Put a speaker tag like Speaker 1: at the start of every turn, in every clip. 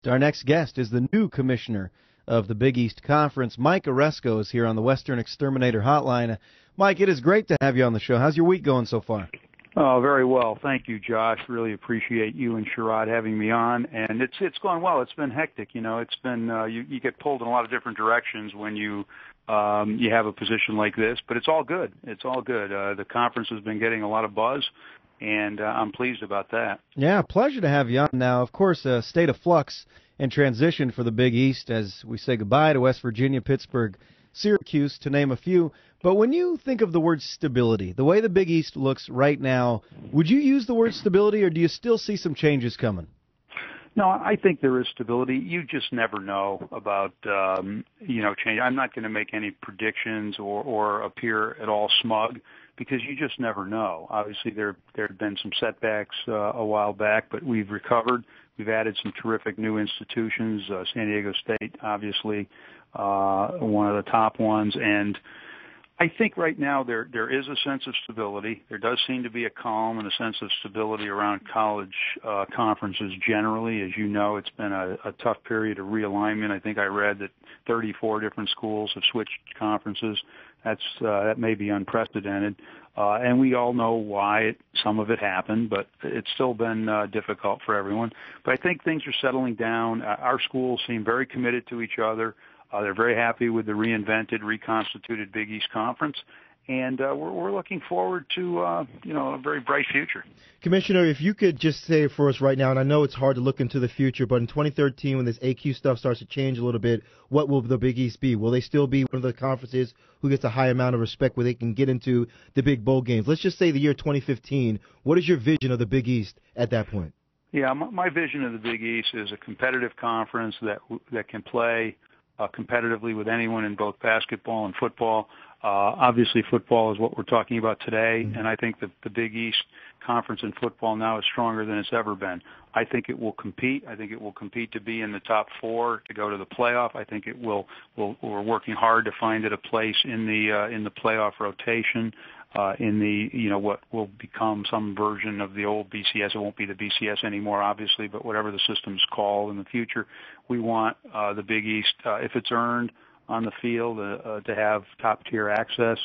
Speaker 1: Our next guest is the new commissioner of the Big East Conference. Mike Aresco is here on the Western Exterminator Hotline. Mike, it is great to have you on the show. How's your week going so far?
Speaker 2: Oh, very well. Thank you, Josh. Really appreciate you and Sherrod having me on. And it's going well. It's been hectic. It's been you get pulled in a lot of different directions when you have a position like this, but it's all good. It's all good. The conference has been getting a lot of buzz, and I'm pleased about that.
Speaker 1: Yeah, pleasure to have you on. Now, of course, a state of flux and transition for the Big East as we say goodbye to West Virginia, Pittsburgh, Syracuse, to name a few. But when you think of the word stability, the way the Big East looks right now, would you use the word stability, or do you still see some changes coming?
Speaker 2: No, I think there is stability. You just never know about, change. I'm not going to make any predictions or appear at all smug because you just never know. Obviously, there have been some setbacks a while back, but we've recovered. We've added some terrific new institutions. San Diego State, obviously, one of the top ones. And I think right now there is a sense of stability. There does seem to be a calm and a sense of stability around college conferences generally. As you know, it's been a tough period of realignment. I think I read that 34 different schools have switched conferences. That may be unprecedented. And we all know why some of it happened, but it's still been difficult for everyone. But I think things are settling down. Our schools seem very committed to each other. They're very happy with the reinvented, reconstituted Big East Conference, and we're looking forward to a very bright future.
Speaker 3: Commissioner, if you could just say for us right now, and I know it's hard to look into the future, but in 2013, when this AQ stuff starts to change a little bit, what will the Big East be? Will they still be one of the conferences who gets a high amount of respect where they can get into the big bowl games? Let's just say the year 2015. What is your vision of the Big East at that point?
Speaker 2: Yeah, my vision of the Big East is a competitive conference that can play competitively with anyone in both basketball and football. Obviously, football is what we're talking about today, and I think that the Big East Conference in football now is stronger than it's ever been. I think it will compete. I think it will compete to be in the top four, to go to the playoff. I think it will. We're working hard to find it a place in the playoff rotation. What will become some version of the old BCS. It won't be the BCS anymore, obviously, but whatever the system's called in the future, we want the Big East, if it's earned on the field, to have top-tier access.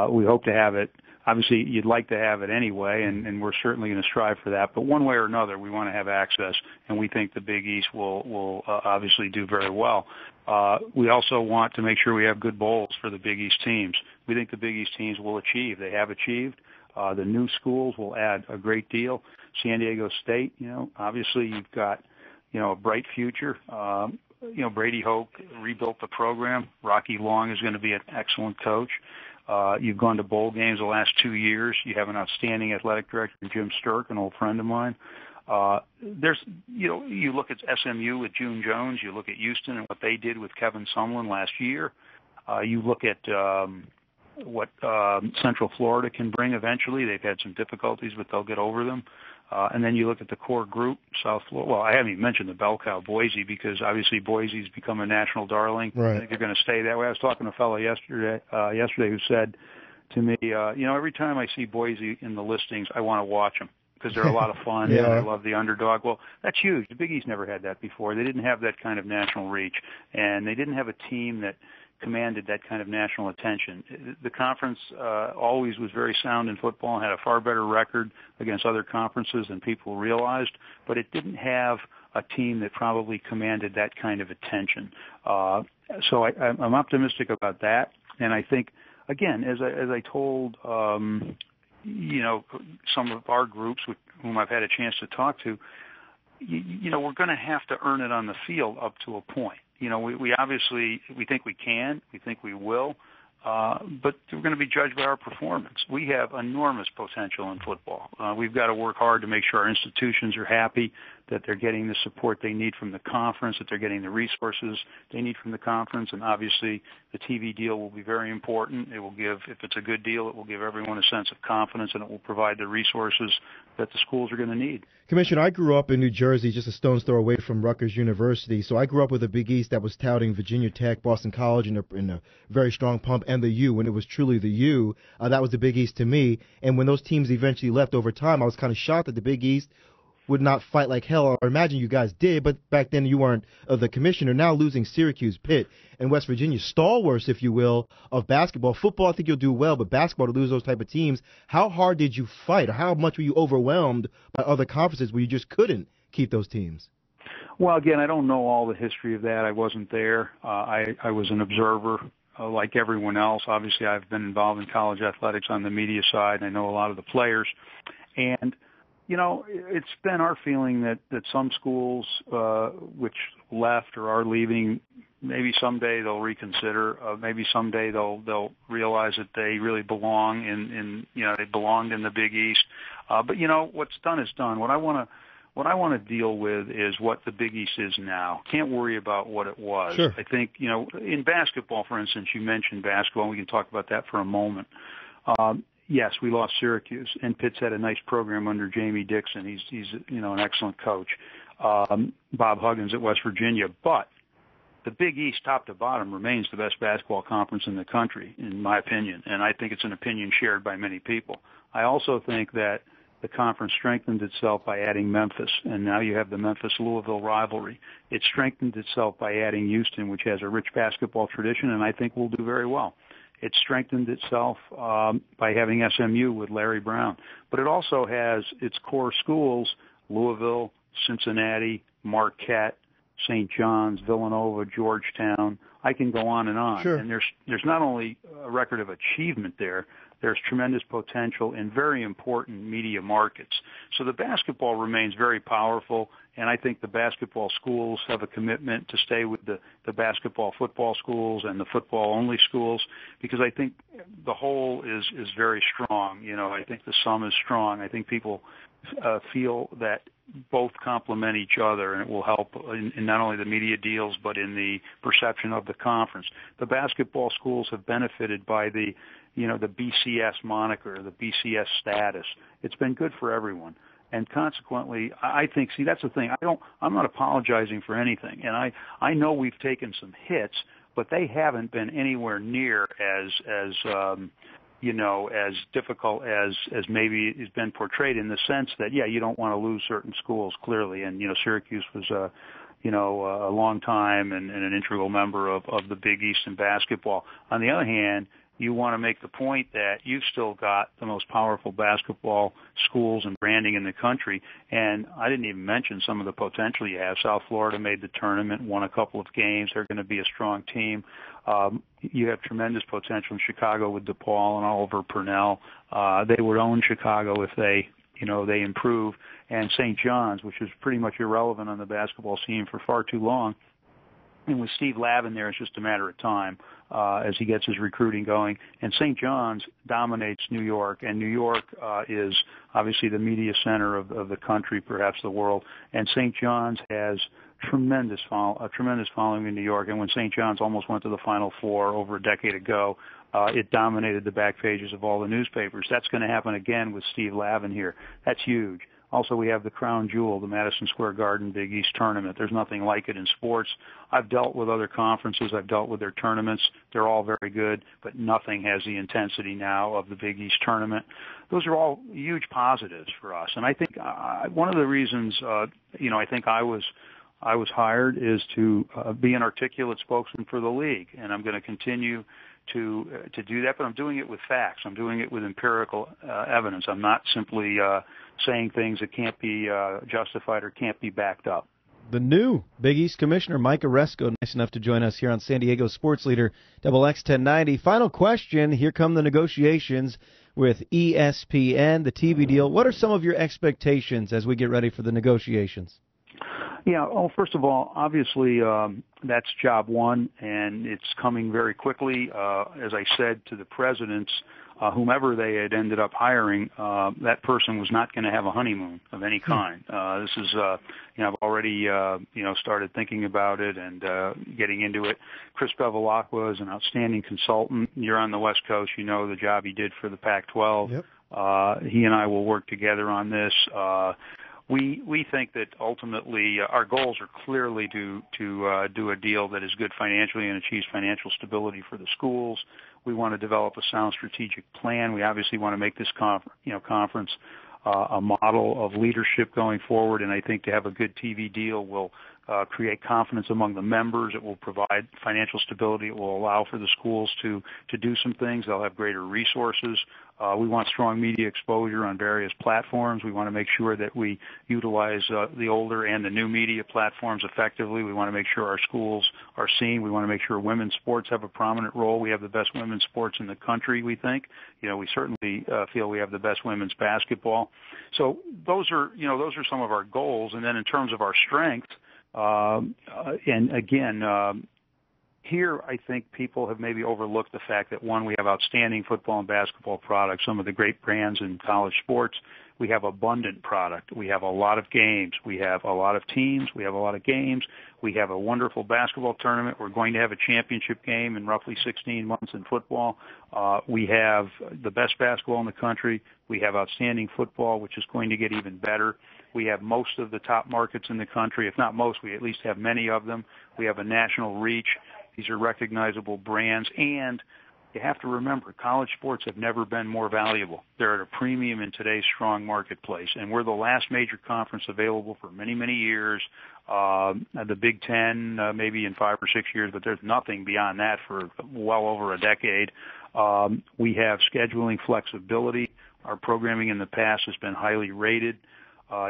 Speaker 2: We hope to have it. Obviously, you'd like to have it anyway, and we're certainly going to strive for that. But one way or another, we want to have access, and we think the Big East will obviously do very well. We also want to make sure we have good bowls for the Big East teams. We think the Big East teams will achieve. They have achieved. The new schools will add a great deal. San Diego State, obviously you've got, a bright future. Brady Hoke rebuilt the program. Rocky Long is going to be an excellent coach. You've gone to bowl games the last 2 years. You have an outstanding athletic director, Jim Sturk, an old friend of mine. You look at SMU with June Jones. You look at Houston and what they did with Kevin Sumlin last year. You look at what Central Florida can bring eventually. They've had some difficulties, but they'll get over them. And then you look at the core group, South Florida. Well, I haven't even mentioned the bell cow, Boise, because obviously Boise's become a national darling.
Speaker 3: Right.
Speaker 2: I think they're going to stay that way. I was talking to a fellow yesterday who said to me, every time I see Boise in the listings, I want to watch them because they're a lot of fun.
Speaker 3: Yeah.
Speaker 2: And I love the underdog. Well, that's huge. The Big East never had that before. They didn't have that kind of national reach, and they didn't have a team that commanded that kind of national attention. The conference always was very sound in football and had a far better record against other conferences than people realized, but it didn't have a team that probably commanded that kind of attention. So I'm optimistic about that, and I think, again, as I told some of our groups with whom I've had a chance to talk to, we're going to have to earn it on the field up to a point. We obviously, we think we can, we think we will, but we're going to be judged by our performance. We have enormous potential in football. We've got to work hard to make sure our institutions are happy, that they're getting the support they need from the conference, that they're getting the resources they need from the conference, and obviously the TV deal will be very important. It will give, if it's a good deal, it will give everyone a sense of confidence, and it will provide the resources that the schools are going to need.
Speaker 3: Commissioner, I grew up in New Jersey, just a stone's throw away from Rutgers University, so I grew up with a Big East that was touting Virginia Tech, Boston College in a very strong pump, and the U, when it was truly the U. That was the Big East to me, and when those teams eventually left over time, I was kind of shocked that the Big East would not fight like hell. Or imagine you guys did, but back then you weren't the commissioner. Now losing Syracuse, Pitt, and West Virginia, stalwarts, if you will, of basketball. Football, I think you'll do well, but basketball, to lose those type of teams, how hard did you fight? Or how much were you overwhelmed by other conferences where you just couldn't keep those teams?
Speaker 2: Well, again, I don't know all the history of that. I wasn't there. I was an observer. Like everyone else, obviously I've been involved in college athletics on the media side, and I know a lot of the players. And, it's been our feeling that some schools which left or are leaving, maybe someday they'll reconsider. Maybe someday they'll realize that they really belong they belonged in the Big East. But, what's done is done. What I want to deal with is what the Big East is now. Can't worry about what it was.
Speaker 3: Sure.
Speaker 2: I think, in basketball, for instance, you mentioned basketball, and we can talk about that for a moment. Yes, we lost Syracuse, and Pitt's had a nice program under Jamie Dixon. He's an excellent coach. Bob Huggins at West Virginia. But the Big East, top to bottom, remains the best basketball conference in the country, in my opinion, and I think it's an opinion shared by many people. I also think that the conference strengthened itself by adding Memphis, and now you have the Memphis-Louisville rivalry. It strengthened itself by adding Houston, which has a rich basketball tradition, and I think will do very well. It strengthened itself by having SMU with Larry Brown. But it also has its core schools, Louisville, Cincinnati, Marquette, St. John's, Villanova, Georgetown. I can go on and on.
Speaker 3: Sure.
Speaker 2: And there's not only a record of achievement there, there's tremendous potential in very important media markets. So the basketball remains very powerful, and I think the basketball schools have a commitment to stay with the basketball football schools and the football-only schools, because I think the whole is very strong. I think the sum is strong. I think people feel that both complement each other, and it will help in not only the media deals but in the perception of the conference. The basketball schools have benefited by the BCS moniker, the BCS status. It's been good for everyone. And consequently, I think, that's the thing. I'm not apologizing for anything. And I know we've taken some hits, but they haven't been anywhere near as difficult as maybe has been portrayed, in the sense that, you don't want to lose certain schools, clearly. And, Syracuse was a long time and an integral member of the Big East in basketball. On the other hand, you want to make the point that you've still got the most powerful basketball schools and branding in the country. And I didn't even mention some of the potential you have. South Florida made the tournament, won a couple of games. They're going to be a strong team. You have tremendous potential in Chicago with DePaul and Oliver Purnell. They would own Chicago if they improve. And St. John's, which is pretty much irrelevant on the basketball scene for far too long. And with Steve Lavin there, it's just a matter of time as he gets his recruiting going. And St. John's dominates New York, and New York is obviously the media center of the country, perhaps the world. And St. John's has a tremendous following in New York. And when St. John's almost went to the Final Four over a decade ago, it dominated the back pages of all the newspapers. That's going to happen again with Steve Lavin here. That's huge. Also, we have the crown jewel, the Madison Square Garden Big East Tournament. There's nothing like it in sports. I've dealt with other conferences. I've dealt with their tournaments. They're all very good, but nothing has the intensity now of the Big East Tournament. Those are all huge positives for us. And I think one of the reasons, I think I was hired is to be an articulate spokesman for the league, and I'm going to continue to do that, but I'm doing it with facts. I'm doing it with empirical evidence. I'm not simply saying things that can't be justified or can't be backed up.
Speaker 1: The new Big East Commissioner, Mike Aresco, nice enough to join us here on San Diego Sports Leader, XX 1090. Final question, here come the negotiations with ESPN, the TV deal. What are some of your expectations as we get ready for the negotiations?
Speaker 2: Yeah, well, first of all, obviously that's job one, and it's coming very quickly. As I said to the presidents, whomever they had ended up hiring, that person was not going to have a honeymoon of any kind. This is, I've already, started thinking about it and getting into it. Chris Bevilacqua is an outstanding consultant. You're on the West Coast. You know the job he did for the Pac-12.
Speaker 3: Yep.
Speaker 2: He and I will work together on this. We think that ultimately our goals are clearly to do a deal that is good financially and achieves financial stability for the schools. We want to develop a sound strategic plan. We obviously want to make this conference a model of leadership going forward, and I think to have a good TV deal will create confidence among the members. It will provide financial stability. It will allow for the schools to do some things. They'll have greater resources. We want strong media exposure on various platforms. We want to make sure that we utilize the older and the new media platforms effectively. We want to make sure our schools are seen. We want to make sure women's sports have a prominent role. We have the best women's sports in the country, we think. We certainly feel we have the best women's basketball. So those are some of our goals. And then in terms of our strengths, and again, here I think people have maybe overlooked the fact that, one, we have outstanding football and basketball products, some of the great brands in college sports. We have abundant product. We have a lot of games. We have a lot of teams. We have a lot of games. We have a wonderful basketball tournament. We're going to have a championship game in roughly 16 months in football. We have the best basketball in the country. We have outstanding football, which is going to get even better. We have most of the top markets in the country. If not most, we at least have many of them. We have a national reach. These are recognizable brands. And you have to remember, college sports have never been more valuable. They're at a premium in today's strong marketplace. And we're the last major conference available for many, many years. The Big Ten, maybe in 5 or 6 years, but there's nothing beyond that for well over a decade. We have scheduling flexibility. Our programming in the past has been highly rated.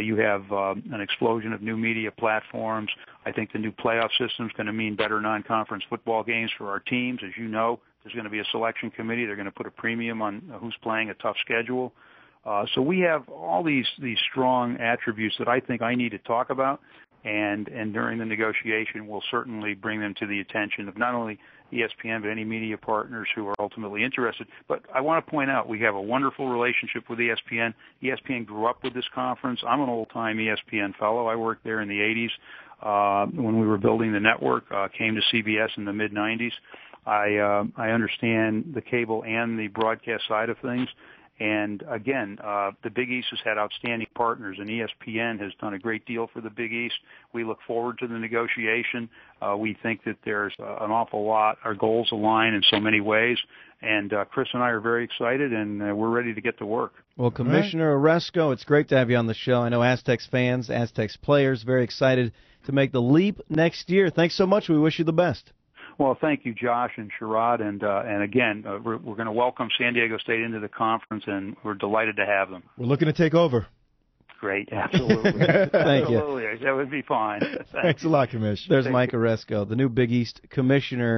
Speaker 2: You have an explosion of new media platforms. I think the new playoff system is going to mean better non-conference football games for our teams. As you know, there's going to be a selection committee. They're going to put a premium on who's playing a tough schedule. So we have all these strong attributes that I think I need to talk about, and during the negotiation, we'll certainly bring them to the attention of not only ESPN, but any media partners who are ultimately interested. But I want to point out we have a wonderful relationship with ESPN. ESPN grew up with this conference. I'm an old-time ESPN fellow. I worked there in the 80s when we were building the network, came to CBS in the mid-90s. I understand the cable and the broadcast side of things. And again, the Big East has had outstanding partners, and ESPN has done a great deal for the Big East. We look forward to the negotiation. We think that there's an awful lot. Our goals align in so many ways. And Chris and I are very excited, and we're ready to get to work.
Speaker 1: Well, Commissioner Aresco, it's great to have you on the show. I know Aztecs fans, Aztecs players, very excited to make the leap next year. Thanks so much. We wish you the best.
Speaker 2: Well, thank you, Josh and Sherrod, and again, we're going to welcome San Diego State into the conference, and we're delighted to have them.
Speaker 3: We're looking to take over.
Speaker 2: Great, absolutely.
Speaker 1: Thank you.
Speaker 2: Absolutely, that would be fine.
Speaker 3: Thanks a lot, Commissioner.
Speaker 1: There's Mike Aresco, the new Big East commissioner.